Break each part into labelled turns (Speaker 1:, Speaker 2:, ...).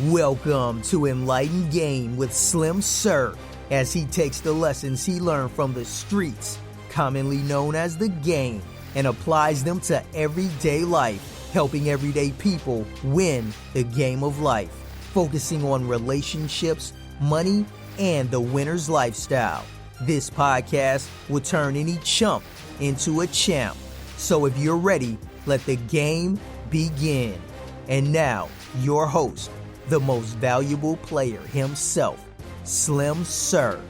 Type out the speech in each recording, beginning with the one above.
Speaker 1: Welcome to Enlightened Game with Slim Sir, as he takes the lessons he learned from the streets, commonly known as the game, and applies them to everyday life, helping everyday people win the game of life, focusing on relationships, money, and the winner's lifestyle. This podcast will turn any chump into a champ. So if you're ready, let the game begin. And now, your host, the most valuable player himself, Slim Sir.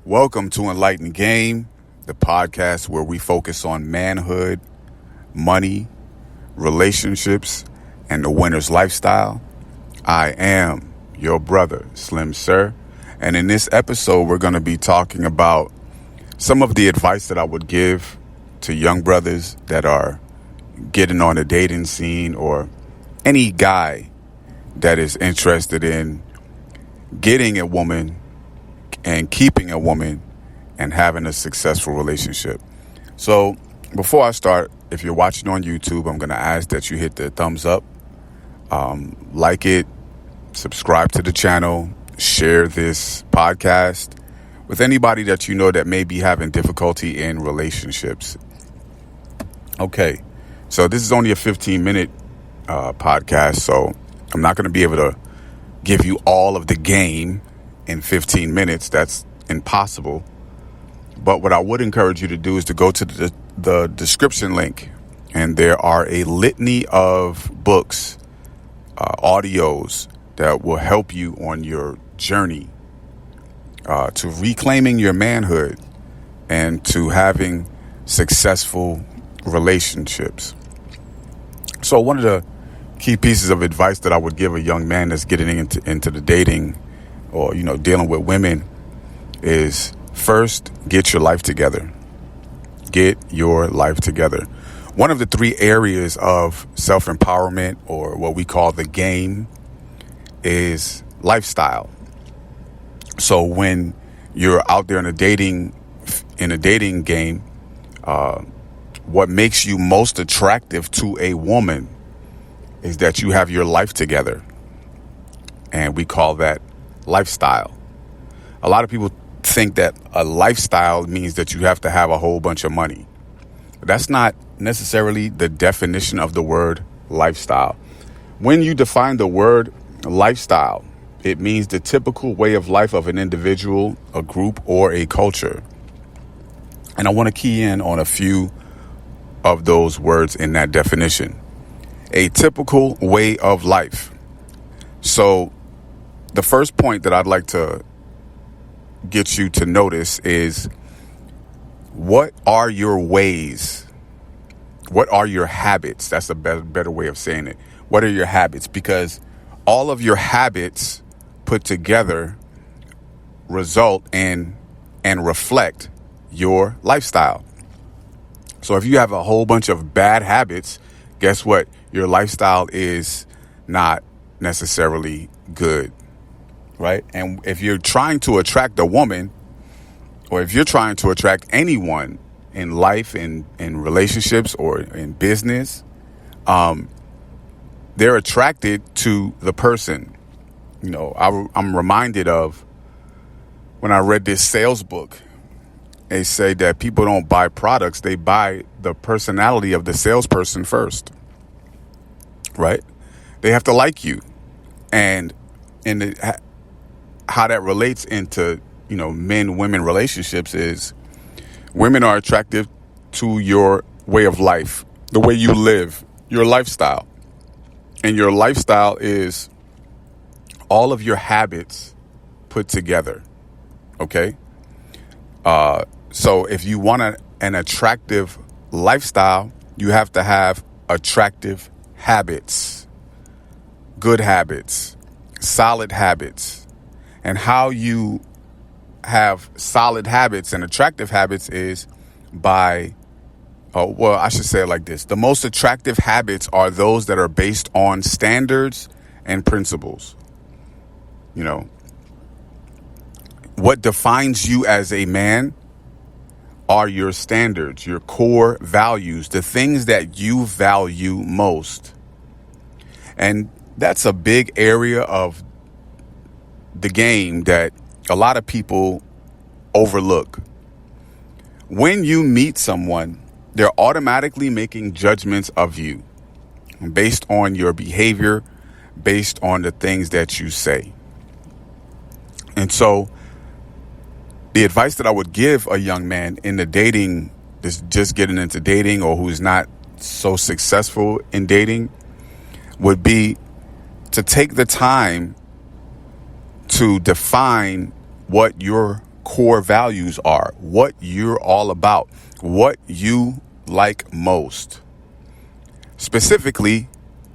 Speaker 2: Welcome to Enlightened Game, the podcast where we focus on manhood, money, relationships, and the winner's lifestyle. I am your brother, Slim Sir, and in this episode, we're going to be talking about some of the advice that I would give to young brothers that are getting on the dating scene, or any guy that is interested in getting a woman and keeping a woman and having a successful relationship. So before I start, if you're watching on YouTube, I'm going to ask that you hit the thumbs up, like it, subscribe to the channel, share this podcast with anybody that you know that may be having difficulty in relationships. Okay, so this is only a 15-minute podcast, so I'm not going to be able to give you all of the game in 15 minutes. That's impossible. But what I would encourage you to do is to go to the description link, and there are a litany of books, audios that will help you on your journey to reclaiming your manhood and to having successful relationships. So one of the key pieces of advice that I would give a young man that's getting into the dating or, dealing with women is, first, get your life together. Get your life together. One of the three areas of self-empowerment, or what we call the game, is lifestyle. So when you're out there in a dating game, what makes you most attractive to a woman is that you have your life together. And we call that lifestyle. A lot of people think that a lifestyle means that you have to have a whole bunch of money. But that's not necessarily the definition of the word lifestyle. When you define the word lifestyle, it means the typical way of life of an individual, a group, or a culture. And I want to key in on a few of those words in that definition. A typical way of life. So the first point that I'd like to get you to notice is, what are your ways? What are your habits? That's a better way of saying it. What are your habits? Because all of your habits put together result in and reflect your lifestyle. So if you have a whole bunch of bad habits, guess what? Your lifestyle is not necessarily good, right? And if you're trying to attract a woman, or if you're trying to attract anyone in life, in relationships, or in business, they're attracted to the person. I'm reminded of when I read this sales book. They say that people don't buy products, they buy the personality of the salesperson first, right? They have to like you. And how that relates into, men-women relationships is, women are attractive to your way of life, the way you live, your lifestyle. And your lifestyle is all of your habits put together. Okay? So if you want an attractive lifestyle, you have to have attractive habits, good habits, solid habits. And how you have solid habits and attractive habits is by, I should say it like this. The most attractive habits are those that are based on standards and principles. What defines you as a man are your standards, your core values, the things that you value most. And that's a big area of the game that a lot of people overlook. When you meet someone, they're automatically making judgments of you based on your behavior, based on the things that you say. And so the advice that I would give a young man in the dating, just getting into dating, or who's not so successful in dating, would be to take the time to define what your core values are, what you're all about, what you like most, specifically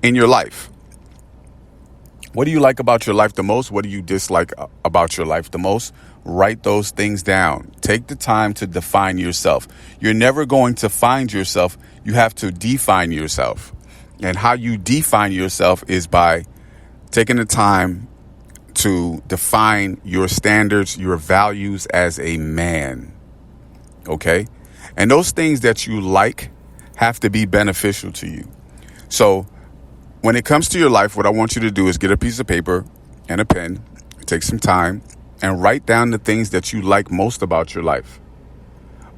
Speaker 2: in your life. What do you like about your life the most? What do you dislike about your life the most? Write those things down. Take the time to define yourself. You're never going to find yourself. You have to define yourself. And how you define yourself is by taking the time to define your standards, your values as a man. Okay? And those things that you like have to be beneficial to you. So when it comes to your life, what I want you to do is get a piece of paper and a pen, take some time, and write down the things that you like most about your life.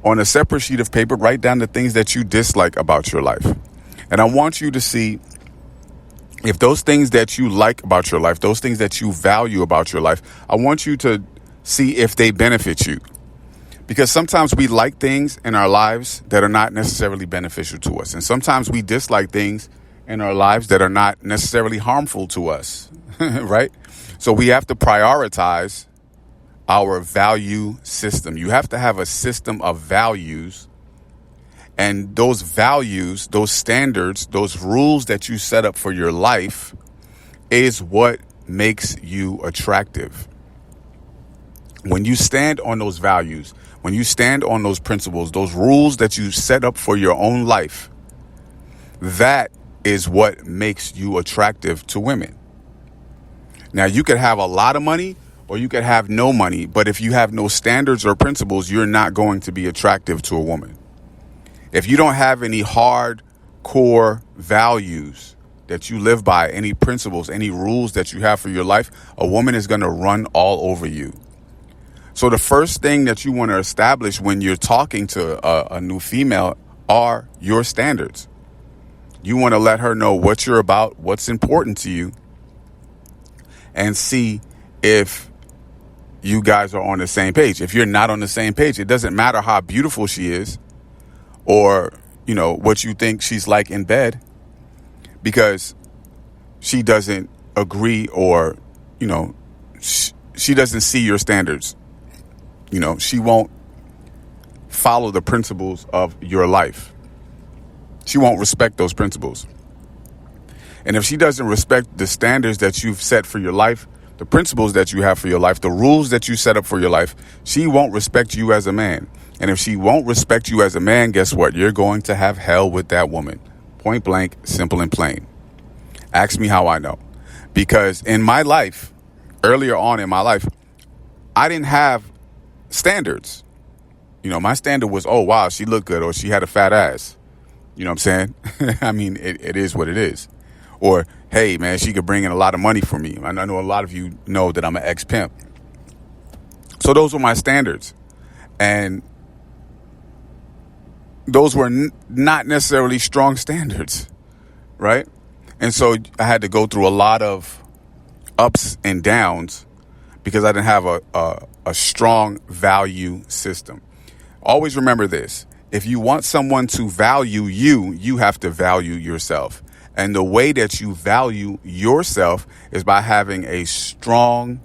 Speaker 2: On a separate sheet of paper, write down the things that you dislike about your life. And I want you to see if those things that you like about your life, those things that you value about your life, I want you to see if they benefit you. Because sometimes we like things in our lives that are not necessarily beneficial to us. And sometimes we dislike things in our lives that are not necessarily harmful to us, right? So we have to prioritize our value system. You have to have a system of values, and those values, those standards, those rules that you set up for your life is what makes you attractive. When you stand on those values, when you stand on those principles, those rules that you set up for your own life, that is what makes you attractive to women. Now, you could have a lot of money or you could have no money, but if you have no standards or principles, you're not going to be attractive to a woman. If you don't have any hard core values that you live by, any principles, any rules that you have for your life, a woman is going to run all over you. So the first thing that you want to establish when you're talking to a new female are your standards. You want to let her know what you're about, what's important to you, and see if you guys are on the same page. If you're not on the same page, it doesn't matter how beautiful she is or, you know, what you think she's like in bed, because she doesn't agree or, you know, she doesn't see your standards. You know, she won't follow the principles of your life. She won't respect those principles. And if she doesn't respect the standards that you've set for your life, the principles that you have for your life, the rules that you set up for your life, she won't respect you as a man. And if she won't respect you as a man, guess what? You're going to have hell with that woman. Point blank, simple and plain. Ask me how I know. Because in my life, earlier on in my life, I didn't have standards. You know, my standard was, oh, wow, she looked good, or she had a fat ass. You know what I'm saying? I mean, it is what it is. Or, hey, man, she could bring in a lot of money for me. I know a lot of you know that I'm an ex-pimp. So those were my standards. And those were not necessarily strong standards, right? And so I had to go through a lot of ups and downs because I didn't have a strong value system. Always remember this. If you want someone to value you, you have to value yourself. And the way that you value yourself is by having a strong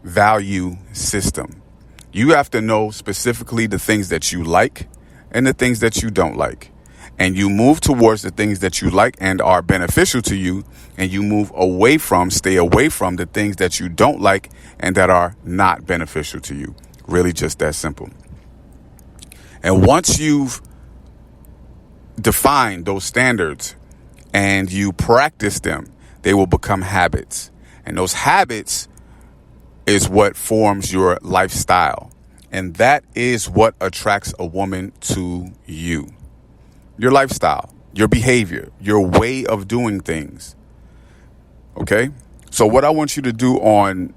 Speaker 2: value system. You have to know specifically the things that you like and the things that you don't like. And you move towards the things that you like and are beneficial to you. And you move away from, stay away from the things that you don't like and that are not beneficial to you. Really just that simple. And once you've defined those standards and you practice them, they will become habits. And those habits is what forms your lifestyle. And that is what attracts a woman to you. Your lifestyle, your behavior, your way of doing things. Okay? So what I want you to do on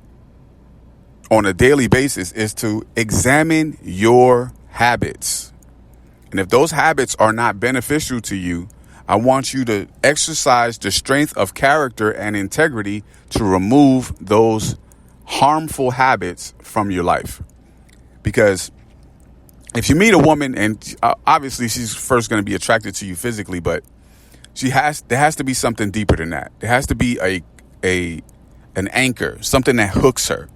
Speaker 2: a daily basis is to examine your habits. And if those habits are not beneficial to you, I want you to exercise the strength of character and integrity to remove those harmful habits from your life. Because if you meet a woman, and obviously she's first going to be attracted to you physically, but there has to be something deeper than that. There has to be an anchor, something that hooks her.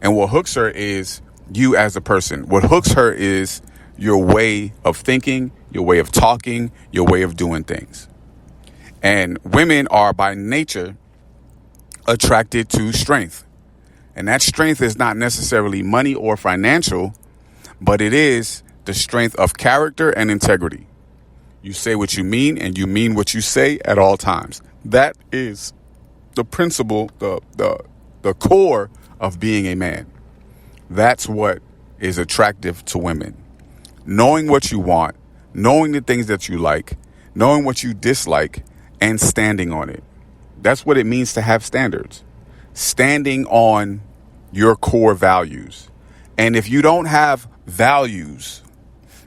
Speaker 2: And what hooks her is you as a person. What hooks her is your way of thinking, your way of talking, your way of doing things. And women are by nature attracted to strength. And that strength is not necessarily money or financial, but it is the strength of character and integrity. You say what you mean, and you mean what you say at all times. That is the principle, the core of being a man. That's what is attractive to women. Knowing what you want, knowing the things that you like, knowing what you dislike, and standing on it. That's what it means to have standards. Standing on your core values. And if you don't have values,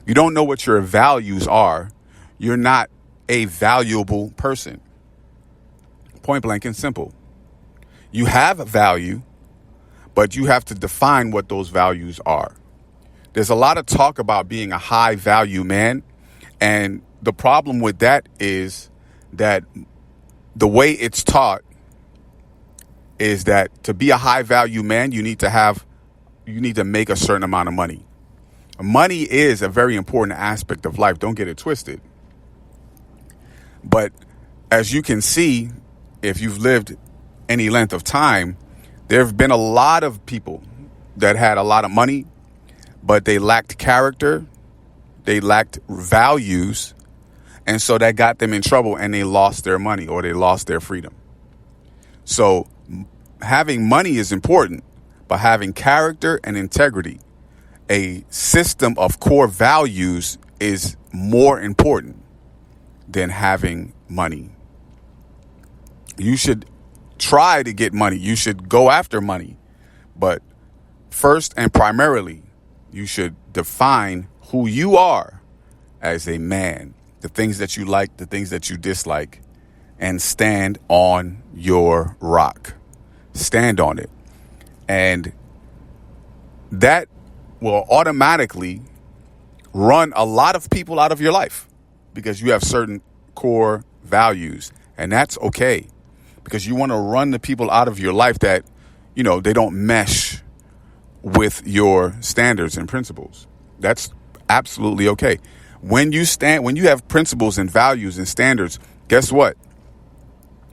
Speaker 2: you don't know what your values are, you're not a valuable person. Point blank and simple. You have value, but you have to define what those values are. There's a lot of talk about being a high value man. And the problem with that is that the way it's taught is that to be a high value man, you need to make a certain amount of money. Money is a very important aspect of life. Don't get it twisted. But as you can see, if you've lived any length of time, there have been a lot of people that had a lot of money, but they lacked character, they lacked values, and so that got them in trouble and they lost their money or they lost their freedom. So having money is important, but having character and integrity, a system of core values, is more important than having money. You should try to get money. You should go after money. But first and primarily, you should define who you are as a man, the things that you like, the things that you dislike, and stand on your rock. Stand on it. And that will automatically run a lot of people out of your life because you have certain core values. And that's okay, because you want to run the people out of your life that, they don't mesh with your standards and principles. That's absolutely okay. When you have principles and values and standards, guess what?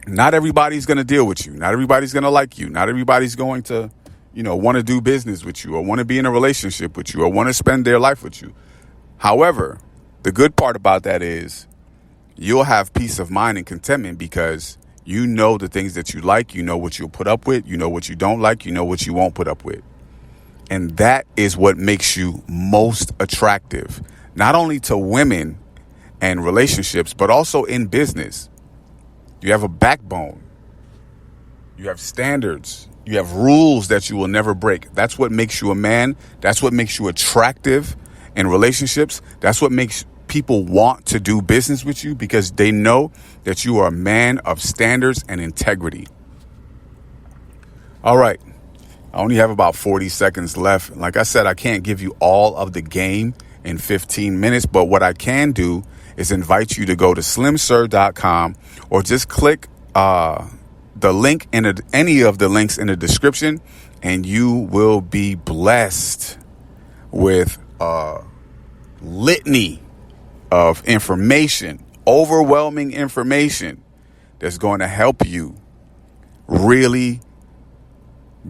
Speaker 2: Not everybody's going to deal with you. Not everybody's going to like you. Not everybody's going to, want to do business with you or want to be in a relationship with you or want to spend their life with you. However, the good part about that is you'll have peace of mind and contentment because you know the things that you like, you know what you'll put up with, you know what you don't like, you know what you won't put up with. And that is what makes you most attractive, not only to women and relationships, but also in business. You have a backbone. You have standards. You have rules that you will never break. That's what makes you a man. That's what makes you attractive in relationships. That's what makes people want to do business with you, because they know that you are a man of standards and integrity. All right. I only have about 40 seconds left. Like I said, I can't give you all of the game in 15 minutes, but what I can do is invite you to go to slimsir.com or just click the link in any of the links in the description, and you will be blessed with a litany of information, overwhelming information that's going to help you really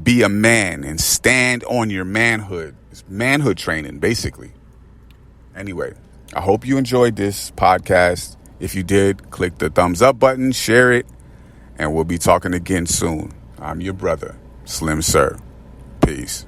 Speaker 2: be a man and stand on your manhood. It's manhood training, basically. Anyway, I hope you enjoyed this podcast. If you did, click the thumbs up button, share it, and we'll be talking again soon. I'm your brother, Slim Sir. Peace.